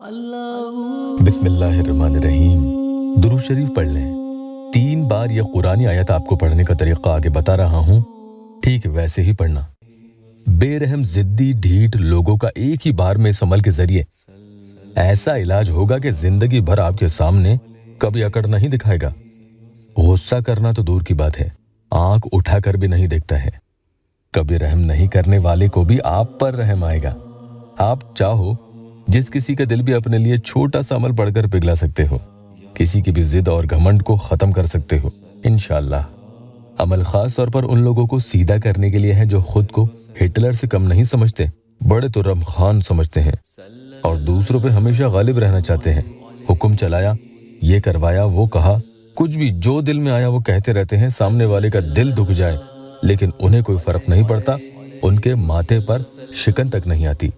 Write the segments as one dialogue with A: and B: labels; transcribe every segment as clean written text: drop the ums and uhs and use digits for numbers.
A: बिस्मिल्लाहिर्रहमानिर्रहीम। दुरूद शरीफ पढ़ लें। 3 बार यह कुरानी आयत आपको पढ़ने का तरीका आगे बता रहा हूँ, ठीक वैसे ही पढ़ना। बेरहम जिद्दी ढीठ लोगों का एक ही बार में इस अमल के जरिए ऐसा इलाज होगा कि जिंदगी भर आपके सामने कभी अकड़ नहीं दिखाएगा। गुस्सा करना तो दूर की बात है, आंख उठाकर भी नहीं देखता है। कभी रहम नहीं करने वाले को भी आप पर रहम आएगा। आप चाहो जिस किसी का दिल भी अपने लिए छोटा सा अमल पढ़कर पिघला सकते हो, किसी की भी जिद और घमंड को खत्म कर सकते हो इंशाअल्लाह। अमल खास तौर पर उन लोगों को सीधा करने के लिए है जो खुद को हिटलर से कम नहीं समझते, बड़े तो रमखान समझते हैं और दूसरों पे हमेशा गालिब रहना चाहते हैं। हुक्म चलाया, ये करवाया, वो कहा, कुछ भी जो दिल में आया वो कहते रहते हैं। सामने वाले का दिल दुख जाए लेकिन उन्हें कोई फर्क नहीं पड़ता, उनके माथे पर शिकन तक नहीं आती।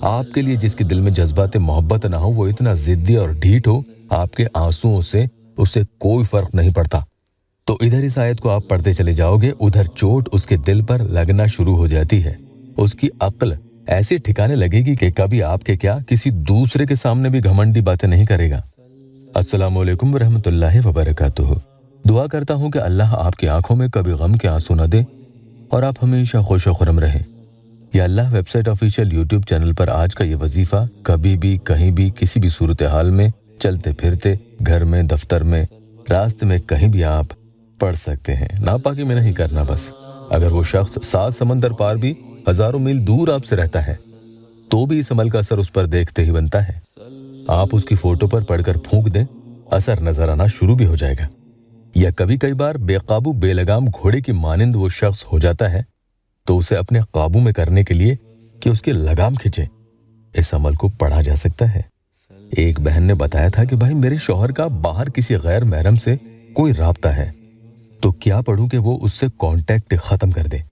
A: आपके लिए जिसके दिल में जज्बात मोहब्बत ना हो, वो इतना जिद्दी और ढीठ हो, आपके आंसुओं से उसे कोई फर्क नहीं पड़ता। तो इधर इस आयत को आप पढ़ते चले जाओगे, उधर चोट उसके दिल पर लगना शुरू हो जाती है। उसकी अक्ल ऐसे ठिकाने लगेगी कि कभी आपके क्या किसी दूसरे के सामने भी घमंडी बातें नहीं करेगा। अस्सलामु अलैकुम रहमतुल्लाहि व बरकातुहू। दुआ करता हूँ कि अल्लाह आपकी आंखों में कभी गम के आंसू न दे और आप हमेशा खुश व खुर्रम रहें। या अल्लाह वेबसाइट ऑफिशियल यूट्यूब चैनल पर आज का ये वजीफा कभी भी कहीं भी किसी भी सूरत हाल में, चलते फिरते, घर में, दफ्तर में, रास्ते में, कहीं भी आप पढ़ सकते हैं। नापाकी में नहीं करना बस। अगर वो शख्स 7 समंदर पार भी हजारों मील दूर आपसे रहता है तो भी इस अमल का असर उस पर देखते ही बनता है। आप उसकी फोटो पर पढ़कर फूंक दें, असर नजर आना शुरू भी हो जाएगा। या कई बार बेकाबू बेलगाम घोड़े की मानिंद वो शख्स हो जाता है तो उसे अपने काबू में करने के लिए कि उसकी लगाम खींचे, इस अमल को पढ़ा जा सकता है। एक बहन ने बताया था कि भाई मेरे शौहर का बाहर किसी गैर महरम से कोई राब्ता है, तो क्या पढ़ूं कि वो उससे कांटेक्ट खत्म कर दे,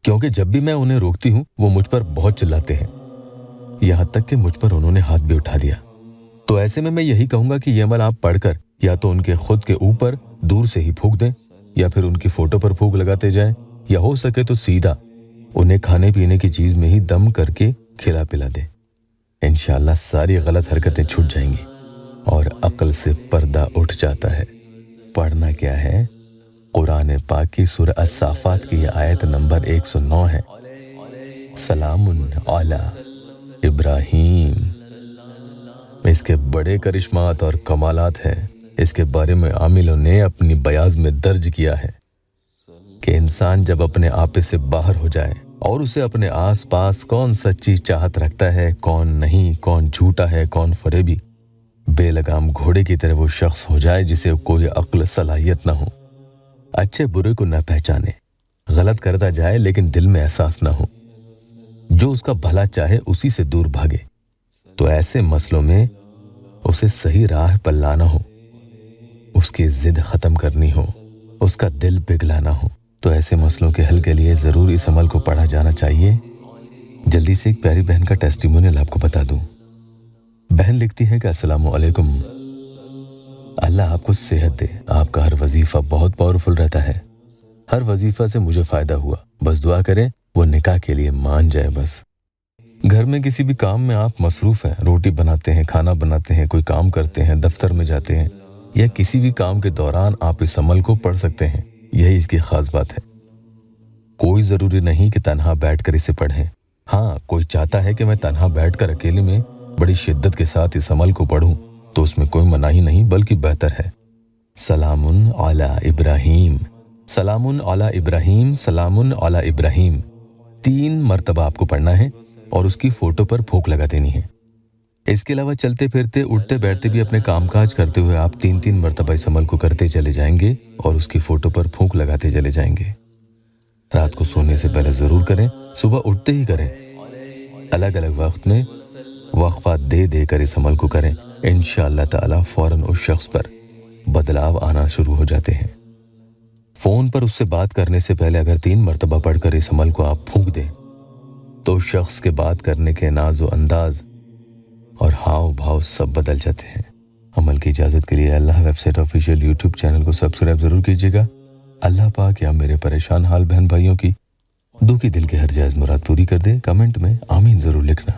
A: क्योंकि जब भी मैं उन्हें रोकती हूँ वो मुझ पर बहुत चिल्लाते हैं, यहाँ तक कि मुझ पर उन्होंने हाथ भी उठा दिया। तो ऐसे में मैं यही कहूंगा कि ये अमल आप पढ़कर या तो उनके खुद के ऊपर दूर से ही फूंक दें या फिर उनकी फोटो पर फूंक लगाते जाएं, या हो सके तो सीधा उन्हें खाने पीने की चीज में ही दम करके खिला पिला दें। इंशाअल्लाह सारी गलत हरकतें छूट जाएंगी और अक्ल से पर्दा उठ जाता है। पढ़ना क्या है? कुरान पाक की सूरह अस-साफ़ात की आयत नंबर 109 है, सलामुन अला इब्राहीम। इसके बड़े करिश्मात और कमालात हैं। इसके बारे में आमिलों ने अपनी बयाज में दर्ज किया है कि इंसान जब अपने आपे से बाहर हो जाए और उसे अपने आसपास कौन सच्ची चाहत रखता है, कौन नहीं, कौन झूठा है, कौन फरेबी, बेलगाम घोड़े की तरह वो शख्स हो जाए जिसे कोई अक्ल सलाहियत ना हो, अच्छे बुरे को न पहचाने, गलत करता जाए लेकिन दिल में एहसास ना हो, जो उसका भला चाहे उसी से दूर भागे। तो ऐसे मसलों में उसे सही राह पर लाना हो, उसकी जिद खत्म करनी हो, उसका दिल पिघलाना हो, तो ऐसे मसलों के हल के लिए जरूर इस अमल को पढ़ा जाना चाहिए। जल्दी से एक प्यारी बहन का टेस्टिमोनियल आपको बता दूं। बहन लिखती है कि अस्सलामु अलैकुम, अल्लाह आपको सेहत दे। आपका हर वजीफा बहुत पावरफुल रहता है। हर वजीफा से मुझे फायदा हुआ, बस दुआ करें वो निकाह के लिए मान जाए। बस घर में किसी भी काम में आप मसरूफ हैं, रोटी बनाते हैं, खाना बनाते हैं, कोई काम करते हैं, दफ्तर में जाते हैं, या किसी भी काम के दौरान आप इस अमल को पढ़ सकते हैं। यही इसकी खास बात है। कोई जरूरी नहीं कि तन्हा बैठकर इसे पढ़ें। हाँ, कोई चाहता है कि मैं तन्हा बैठकर अकेले में बड़ी शिद्दत के साथ इस अमल को पढ़ूं, तो उसमें कोई मनाही नहीं, बल्कि बेहतर है। सलामुन अला इब्राहीम, सलामुन अला इब्राहीम, सलामुन अला इब्राहीम 3 मरतबा आपको पढ़ना है और उसकी फोटो पर फूंक लगा देनी है। इसके अलावा चलते फिरते, उठते बैठते भी अपने कामकाज करते हुए आप 3-3 मरतबा इस अमल को करते चले जाएंगे और उसकी फोटो पर फूंक लगाते चले जाएंगे। रात को सोने से पहले जरूर करें, सुबह उठते ही करें। अलग अलग वक्त में वक्फा दे देकर इस अमल को करें। इंशाअल्लाह ताला फौरन उस शख्स पर बदलाव आना शुरू हो जाते हैं। फोन पर उससे बात करने से पहले अगर 3 मरतबा पढ़कर इस अमल को आप फूंक दें तो उस शख्स के बात करने के नाजो अंदाज और हाव भाव सब बदल जाते हैं। अमल की इजाज़त के लिए अल्लाह वेबसाइट ऑफिशियल यूट्यूब चैनल को सब्सक्राइब जरूर कीजिएगा। अल्लाह पाक या मेरे परेशान हाल बहन भाइयों की दुखी दिल के हर जायज़ मुराद पूरी कर दे। कमेंट में आमीन जरूर लिखना।